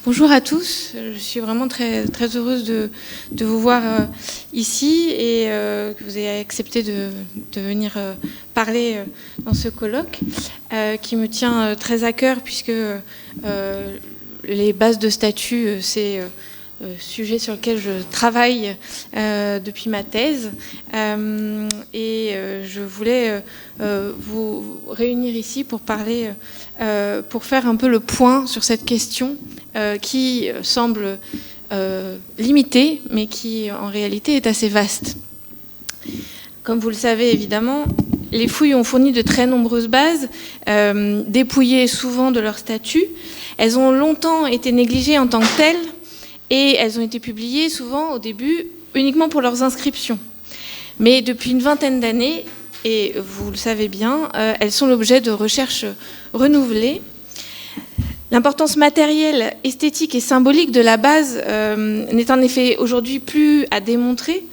Bonjour à tous, je suis vraiment très, très heureuse de vous voir ici et que vous ayez accepté de venir parler dans ce colloque qui me tient très à cœur puisque les bases de statut, c'est sujet sur lequel je travaille depuis ma thèse et je voulais vous réunir ici pour parler, pour faire un peu le point sur cette question qui semble limitée, mais qui en réalité est assez vaste. Comme vous le savez évidemment, les fouilles ont fourni de très nombreuses bases, dépouillées souvent de leur statut. Elles ont longtemps été négligées en tant que telles, et elles ont été publiées souvent au début uniquement pour leurs inscriptions. Mais depuis une vingtaine d'années, et vous le savez bien, elles sont l'objet de recherches renouvelées. L'importance matérielle, esthétique et symbolique de la base n'est en effet aujourd'hui plus à démontrer.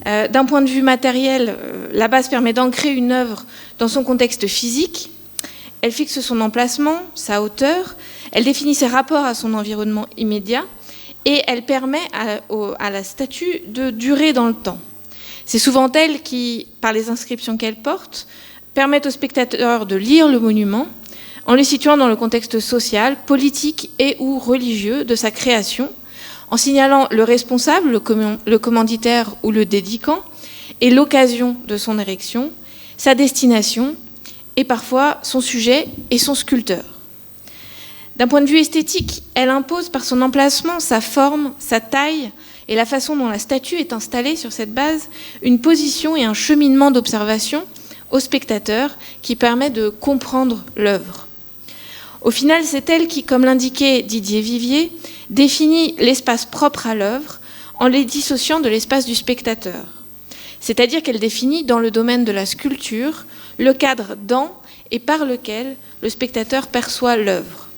D'un point de vue matériel, la base permet d'ancrer une œuvre dans son contexte physique. Elle fixe son emplacement, sa hauteur, elle définit ses rapports à son environnement immédiat et elle permet à la statue de durer dans le temps. C'est souvent elle qui, par les inscriptions qu'elle porte, permettent aux spectateurs de lire le monument en le situant dans le contexte social, politique et ou religieux de sa création, en signalant le responsable, le commanditaire ou le dédicant, et l'occasion de son érection, sa destination, et parfois son sujet et son sculpteur. D'un point de vue esthétique, elle impose par son emplacement, sa forme, sa taille et la façon dont la statue est installée sur cette base, une position et un cheminement d'observation au spectateur qui permet de comprendre l'œuvre. Au final, c'est elle qui, comme l'indiquait Didier Vivier, définit l'espace propre à l'œuvre en les dissociant de l'espace du spectateur. C'est-à-dire qu'elle définit dans le domaine de la sculpture le cadre dans et par lequel le spectateur perçoit l'œuvre.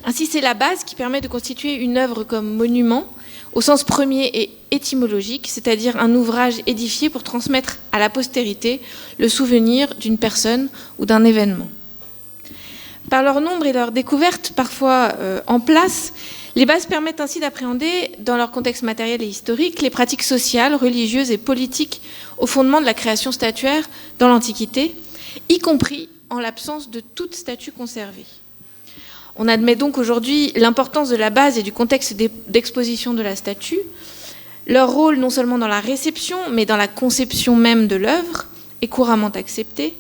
Ainsi, c'est la base qui permet de constituer une œuvre comme monument, au sens premier et étymologique, c'est-à-dire un ouvrage édifié pour transmettre à la postérité le souvenir d'une personne ou d'un événement. Par leur nombre et leur découverte, parfois en place, les bases permettent ainsi d'appréhender, dans leur contexte matériel et historique, les pratiques sociales, religieuses et politiques au fondement de la création statuaire dans l'Antiquité, y compris en l'absence de toute statue conservée. On admet donc aujourd'hui l'importance de la base et du contexte d'exposition de la statue, leur rôle non seulement dans la réception, mais dans la conception même de l'œuvre, est couramment accepté,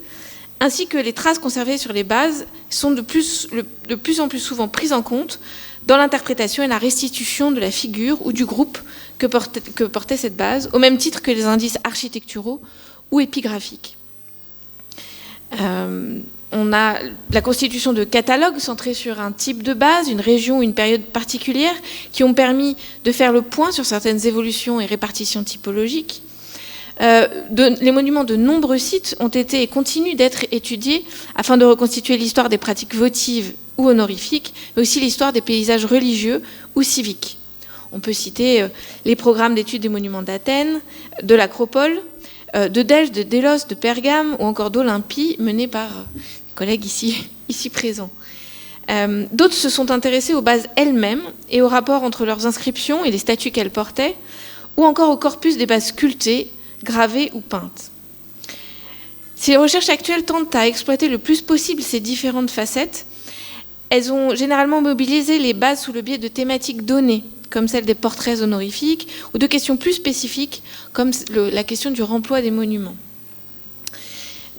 ainsi que les traces conservées sur les bases sont de plus en plus souvent prises en compte dans l'interprétation et la restitution de la figure ou du groupe que portait cette base, au même titre que les indices architecturaux ou épigraphiques. On a la constitution de catalogues centrés sur un type de base, une région ou une période particulière, qui ont permis de faire le point sur certaines évolutions et répartitions typologiques. Les monuments de nombreux sites ont été et continuent d'être étudiés afin de reconstituer l'histoire des pratiques votives ou honorifiques, mais aussi l'histoire des paysages religieux ou civiques. On peut citer les programmes d'études des monuments d'Athènes, de l'Acropole, de Delphes, de Délos, de Pergame ou encore d'Olympie, menés par des collègues ici présents. D'autres se sont intéressés aux bases elles-mêmes et au rapport entre leurs inscriptions et les statues qu'elles portaient, ou encore au corpus des bases sculptées, gravées ou peintes. Si les recherches actuelles tentent à exploiter le plus possible ces différentes facettes, elles ont généralement mobilisé les bases sous le biais de thématiques données, comme celle des portraits honorifiques, ou de questions plus spécifiques, comme la question du remploi des monuments.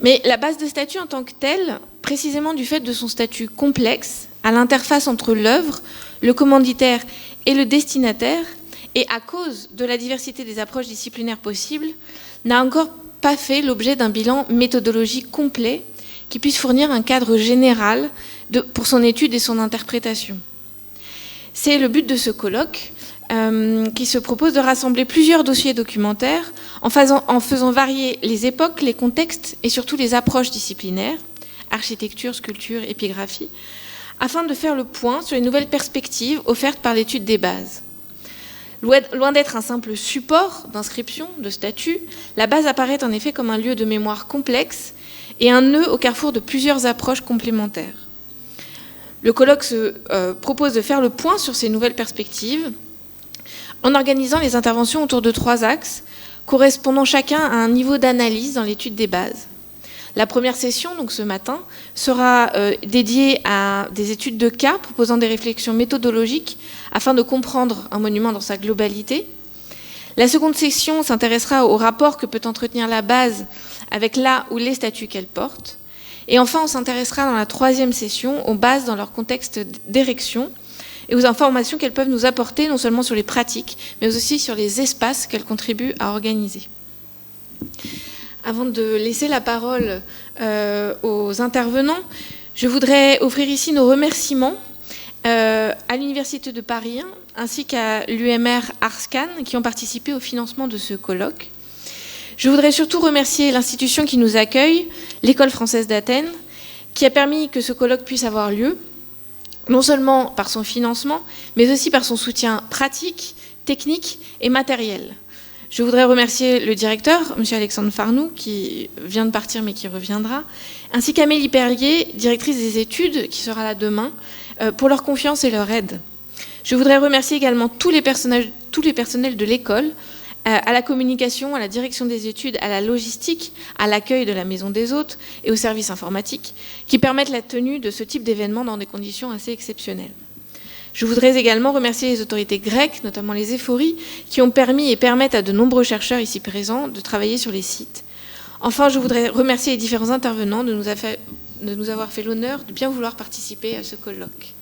Mais la base de statut en tant que telle, précisément du fait de son statut complexe, à l'interface entre l'œuvre, le commanditaire et le destinataire, et à cause de la diversité des approches disciplinaires possibles, n'a encore pas fait l'objet d'un bilan méthodologique complet qui puisse fournir un cadre général pour son étude et son interprétation. C'est le but de ce colloque qui se propose de rassembler plusieurs dossiers documentaires en faisant varier les époques, les contextes et surtout les approches disciplinaires, architecture, sculpture, épigraphie, afin de faire le point sur les nouvelles perspectives offertes par l'étude des bases. Loin d'être un simple support d'inscription, de statut, la base apparaît en effet comme un lieu de mémoire complexe et un nœud au carrefour de plusieurs approches complémentaires. Le colloque se propose de faire le point sur ces nouvelles perspectives en organisant les interventions autour de 3 axes, correspondant chacun à un niveau d'analyse dans l'étude des bases. La première session, donc ce matin, sera dédiée à des études de cas proposant des réflexions méthodologiques afin de comprendre un monument dans sa globalité. La seconde session s'intéressera au rapport que peut entretenir la base avec la ou les statuts qu'elle porte. Et enfin, on s'intéressera dans la troisième session aux bases dans leur contexte d'érection et aux informations qu'elles peuvent nous apporter, non seulement sur les pratiques, mais aussi sur les espaces qu'elles contribuent à organiser. Avant de laisser la parole aux intervenants, je voudrais offrir ici nos remerciements à l'Université de Paris 1 ainsi qu'à l'UMR Arscan qui ont participé au financement de ce colloque. Je voudrais surtout remercier l'institution qui nous accueille, l'École française d'Athènes, qui a permis que ce colloque puisse avoir lieu, non seulement par son financement, mais aussi par son soutien pratique, technique et matériel. Je voudrais remercier le directeur, M. Alexandre Farnoux, qui vient de partir mais qui reviendra, ainsi qu'Amélie Perlier, directrice des études, qui sera là demain, pour leur confiance et leur aide. Je voudrais remercier également tous les personnels de l'école, à la communication, à la direction des études, à la logistique, à l'accueil de la maison des hôtes et aux services informatiques, qui permettent la tenue de ce type d'événement dans des conditions assez exceptionnelles. Je voudrais également remercier les autorités grecques, notamment les éphories, qui ont permis et permettent à de nombreux chercheurs ici présents de travailler sur les sites. Enfin, je voudrais remercier les différents intervenants de nous avoir fait l'honneur de bien vouloir participer à ce colloque.